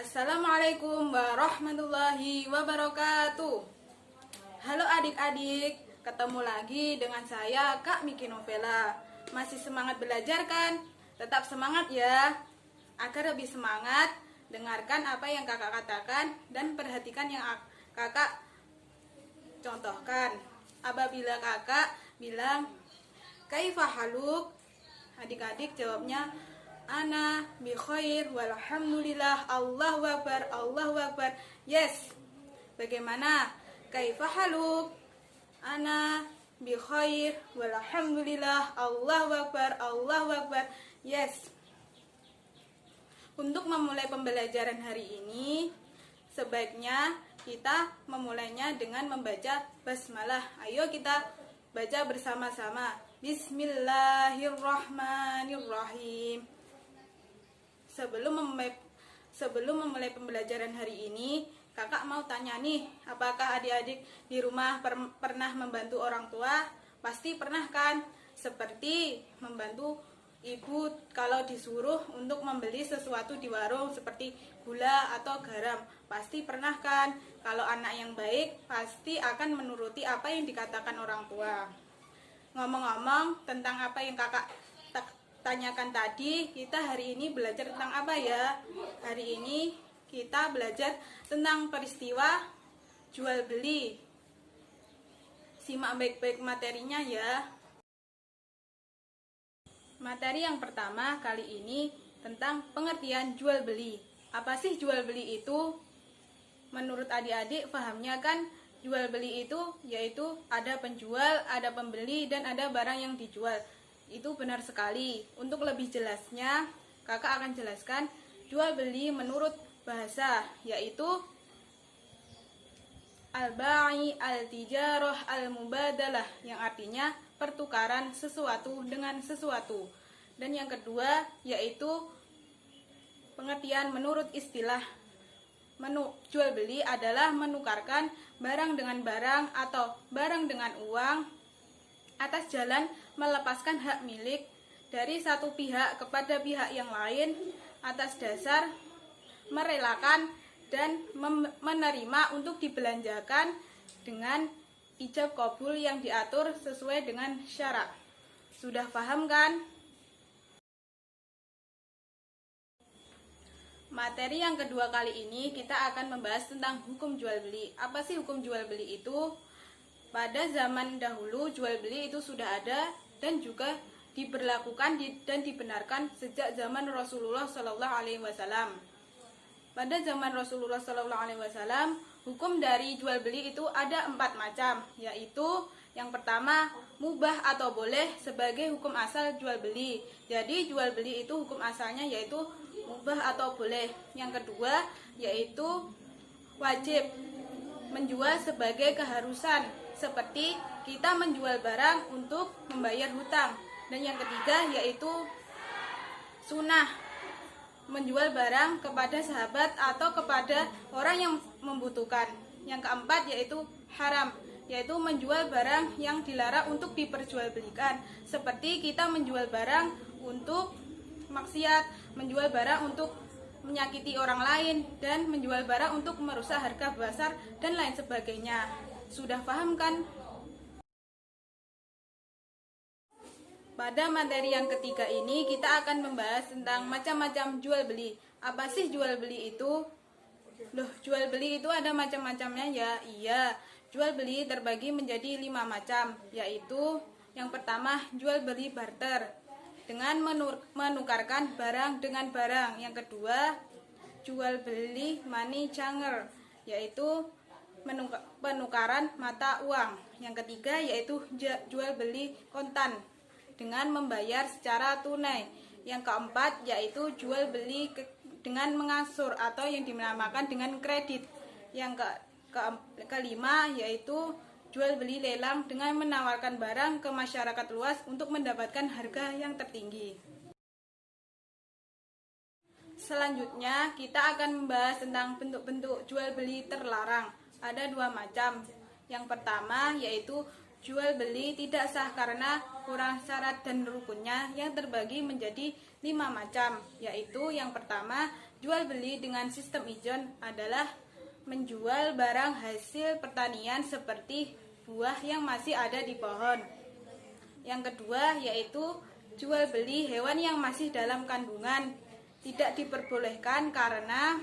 Assalamualaikum warahmatullahi wabarakatuh. Halo adik-adik, ketemu lagi dengan saya Kak Miki Novela. Masih semangat belajar kan? Tetap semangat ya. Agar lebih semangat, dengarkan apa yang kakak katakan dan perhatikan yang kakak contohkan. Apabila kakak bilang kaifa haluk, adik-adik jawabnya ana bi khair walhamdulillah, Allahu akbar, Allahu akbar. Yes. Bagaimana? Kaifa haluk? Ana bi khair walhamdulillah, Allahu akbar, Allahu akbar. Yes. Untuk memulai pembelajaran hari ini, sebaiknya kita memulainya dengan membaca basmalah. Ayo kita baca bersama-sama. Bismillahirrahmanirrahim. Sebelum memulai pembelajaran hari ini, kakak mau tanya nih, apakah adik-adik di rumah pernah membantu orang tua? Pasti pernah kan? Seperti membantu ibu kalau disuruh untuk membeli sesuatu di warung seperti gula atau garam. Pasti pernah kan? Kalau anak yang baik pasti akan menuruti apa yang dikatakan orang tua. Ngomong-ngomong tentang apa yang kakak tanyakan tadi, kita hari ini belajar tentang apa ya? Hari ini kita belajar tentang peristiwa jual beli. Simak baik-baik materinya ya. Materi yang pertama kali ini tentang pengertian jual beli. Apa sih jual beli itu? Menurut adik-adik pahamnya kan jual beli itu yaitu ada penjual, ada pembeli, dan ada barang yang dijual. Itu benar sekali. Untuk lebih jelasnya, kakak akan jelaskan jual beli menurut bahasa, yaitu al-ba'i, al-tijarah, al-mubadalah, yang artinya pertukaran sesuatu dengan sesuatu. Dan yang kedua yaitu pengertian menurut istilah. Jual beli adalah menukarkan barang dengan barang atau barang dengan uang atas jalan melepaskan hak milik dari satu pihak kepada pihak yang lain atas dasar merelakan dan menerima untuk dibelanjakan dengan ijab qabul yang diatur sesuai dengan syarat. Sudah paham kan? Materi yang kedua kali ini kita akan membahas tentang hukum jual beli. Apa sih hukum jual beli itu? Pada zaman dahulu jual beli itu sudah ada dan juga diberlakukan dan dibenarkan sejak zaman Rasulullah Shallallahu Alaihi Wasallam. Pada zaman Rasulullah Shallallahu Alaihi Wasallam, hukum dari jual beli itu ada 4 macam, yaitu yang pertama mubah atau boleh sebagai hukum asal jual beli. Jadi jual beli itu hukum asalnya yaitu mubah atau boleh. Yang kedua yaitu wajib, menjual sebagai keharusan, seperti kita menjual barang untuk membayar hutang. Dan yang ketiga yaitu sunnah, menjual barang kepada sahabat atau kepada orang yang membutuhkan. Yang keempat yaitu haram, yaitu menjual barang yang dilarang untuk diperjualbelikan, seperti kita menjual barang untuk maksiat, menjual barang untuk menyakiti orang lain, dan menjual barang untuk merusak harga pasar dan lain sebagainya. Sudah paham kan? Pada materi yang ketiga ini kita akan membahas tentang macam-macam jual beli. Apa sih jual beli itu? Loh, jual beli itu ada macam-macamnya ya? Iya, jual beli terbagi menjadi 5 macam, yaitu yang pertama jual beli barter, dengan menukarkan barang dengan barang. Yang kedua jual beli money changer, yaitu penukaran mata uang. Yang ketiga yaitu jual beli kontan, dengan membayar secara tunai. Yang keempat yaitu jual beli dengan mengasur atau yang dinamakan dengan kredit. Yang kelima yaitu jual beli lelang, dengan menawarkan barang ke masyarakat luas untuk mendapatkan harga yang tertinggi. Selanjutnya kita akan membahas tentang bentuk-bentuk jual beli terlarang. Ada 2 macam. Yang pertama yaitu jual beli tidak sah karena kurang syarat dan rukunnya yang terbagi menjadi 5 macam, yaitu yang pertama, jual beli dengan sistem ijon adalah menjual barang hasil pertanian seperti buah yang masih ada di pohon. Yang kedua yaitu jual beli hewan yang masih dalam kandungan, tidak diperbolehkan karena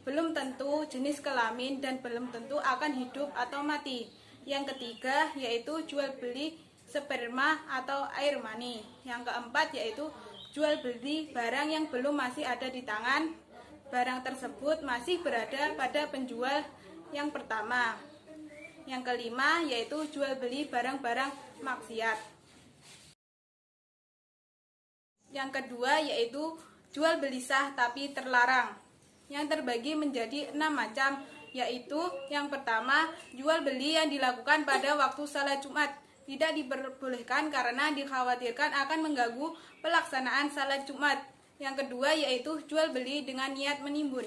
belum tentu jenis kelamin dan belum tentu akan hidup atau mati. Yang ketiga yaitu jual beli sperma atau air mani. Yang keempat yaitu jual beli barang yang belum masih ada di tangan. Barang tersebut masih berada pada penjual yang pertama. Yang kelima yaitu jual beli barang-barang maksiat. Yang kedua yaitu jual beli sah tapi terlarang, yang terbagi menjadi 6 macam, yaitu yang pertama, jual beli yang dilakukan pada waktu salat Jumat, tidak diperbolehkan karena dikhawatirkan akan mengganggu pelaksanaan salat Jumat. Yang kedua yaitu jual beli dengan niat menimbun,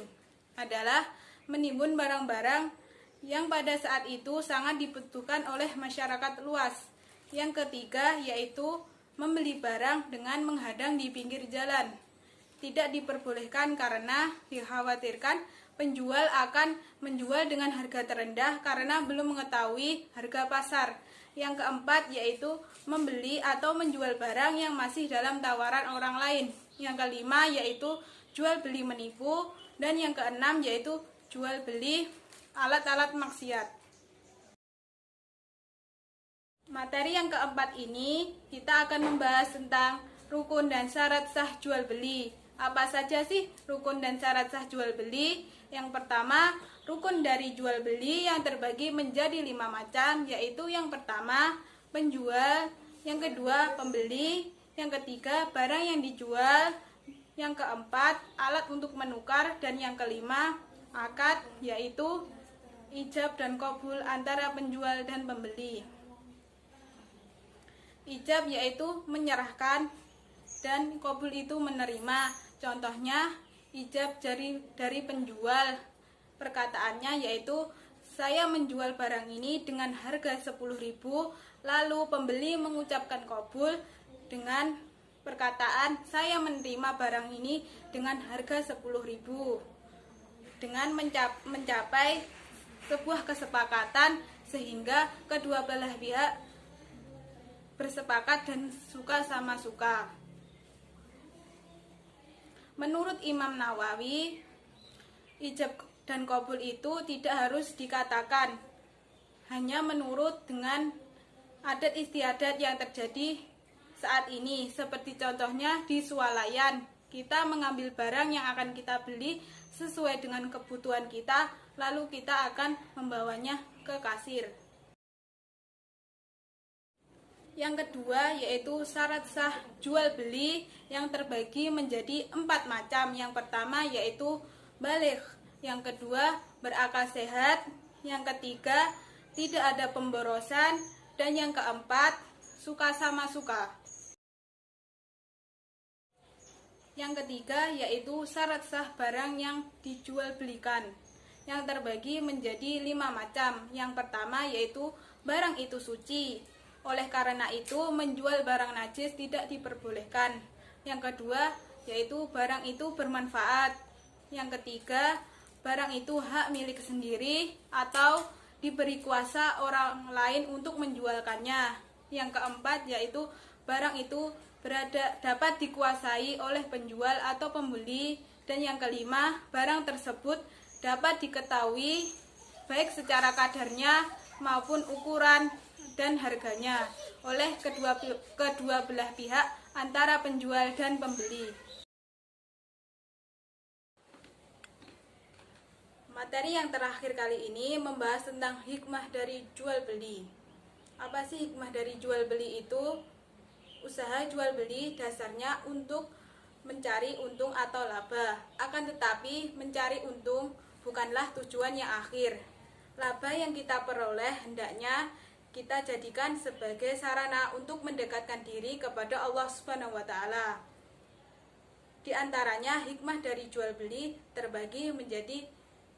adalah menimbun barang-barang yang pada saat itu sangat dibutuhkan oleh masyarakat luas. Yang ketiga yaitu membeli barang dengan menghadang di pinggir jalan, tidak diperbolehkan karena dikhawatirkan penjual akan menjual dengan harga terendah karena belum mengetahui harga pasar. Yang keempat yaitu membeli atau menjual barang yang masih dalam tawaran orang lain. Yang kelima yaitu jual beli menipu. Dan yang keenam yaitu jual beli alat-alat maksiat. Materi yang keempat ini kita akan membahas tentang rukun dan syarat sah jual beli. Apa saja sih rukun dan syarat sah jual beli? Yang pertama, rukun dari jual beli yang terbagi menjadi 5 macam, yaitu yang pertama, penjual, yang kedua, pembeli, yang ketiga, barang yang dijual, yang keempat, alat untuk menukar, dan yang kelima, akad, yaitu ijab dan qabul antara penjual dan pembeli. Ijab yaitu menyerahkan dan qabul itu menerima. Contohnya, ijab dari penjual, perkataannya yaitu saya menjual barang ini dengan harga 10.000, lalu pembeli mengucapkan qabul dengan perkataan saya menerima barang ini dengan harga 10.000, dengan mencapai sebuah kesepakatan sehingga kedua belah pihak bersepakat dan suka sama suka. Menurut Imam Nawawi, ijab dan qabul itu tidak harus dikatakan, hanya menurut dengan adat istiadat yang terjadi saat ini. Seperti contohnya di swalayan, kita mengambil barang yang akan kita beli sesuai dengan kebutuhan kita, lalu kita akan membawanya ke kasir. Yang kedua yaitu syarat sah jual beli yang terbagi menjadi 4 macam. Yang pertama yaitu baligh, yang kedua berakal sehat, yang ketiga tidak ada pemborosan, dan yang keempat suka sama suka. Yang ketiga yaitu syarat sah barang yang dijual belikan, yang terbagi menjadi 5 macam. Yang pertama yaitu barang itu suci, oleh karena itu menjual barang najis tidak diperbolehkan. Yang kedua yaitu barang itu bermanfaat. Yang ketiga, barang itu hak milik sendiri atau diberi kuasa orang lain untuk menjualkannya. Yang keempat yaitu barang itu dapat dikuasai oleh penjual atau pembeli. Dan yang kelima, barang tersebut dapat diketahui baik secara kadarnya maupun ukuran dan harganya oleh kedua belah pihak antara penjual dan pembeli. Materi yang terakhir kali ini membahas tentang hikmah dari jual beli. Apa sih hikmah dari jual beli itu? Usaha jual beli dasarnya untuk mencari untung atau laba. Akan tetapi mencari untung bukanlah tujuan yang akhir. Laba yang kita peroleh hendaknya kita jadikan sebagai sarana untuk mendekatkan diri kepada Allah Subhanahu wa Ta'ala. Di antaranya hikmah dari jual beli terbagi menjadi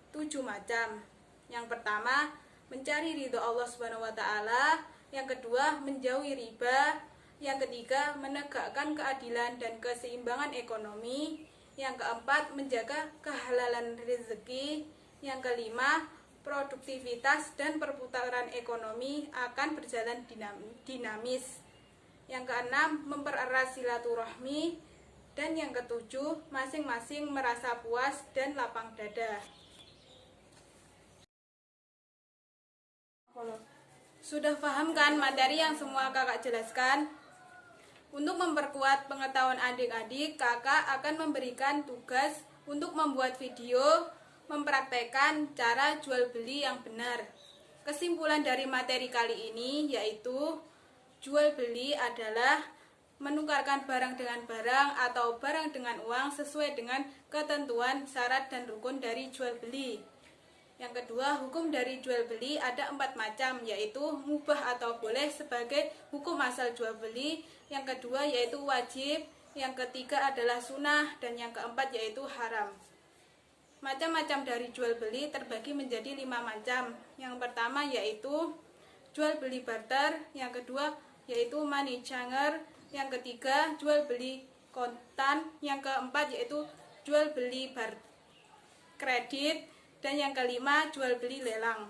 7 macam. Yang pertama, mencari ridho Allah Subhanahu wa Ta'ala. Yang kedua, menjauhi riba. Yang ketiga, menegakkan keadilan dan keseimbangan ekonomi. Yang keempat, menjaga kehalalan rezeki. Yang kelima, produktivitas dan perputaran ekonomi akan berjalan dinamis. Yang keenam, mempererat silaturahmi. Dan yang ketujuh, masing-masing merasa puas dan lapang dada. Sudah paham kan materi yang semua kakak jelaskan? Untuk memperkuat pengetahuan adik-adik, kakak akan memberikan tugas untuk membuat video mempraktekkan cara jual beli yang benar. Kesimpulan dari materi kali ini yaitu jual beli adalah menukarkan barang dengan barang atau barang dengan uang sesuai dengan ketentuan, syarat, dan rukun dari jual beli. Yang kedua, hukum dari jual beli ada 4 macam, yaitu mubah atau boleh sebagai hukum asal jual beli. Yang kedua yaitu wajib, yang ketiga adalah sunnah, dan yang keempat yaitu haram. Macam-macam dari jual beli terbagi menjadi 5 macam. Yang pertama yaitu jual beli barter, yang kedua yaitu money changer, yang ketiga jual beli kontan, yang keempat yaitu jual beli kredit, dan yang kelima jual beli lelang.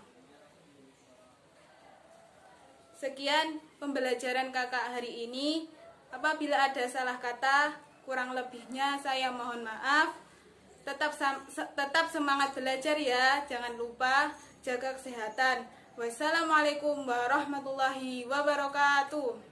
Sekian pembelajaran kakak hari ini. Apabila ada salah kata, kurang lebihnya saya mohon maaf. Tetap semangat belajar ya. Jangan lupa jaga kesehatan. Wassalamualaikum warahmatullahi wabarakatuh.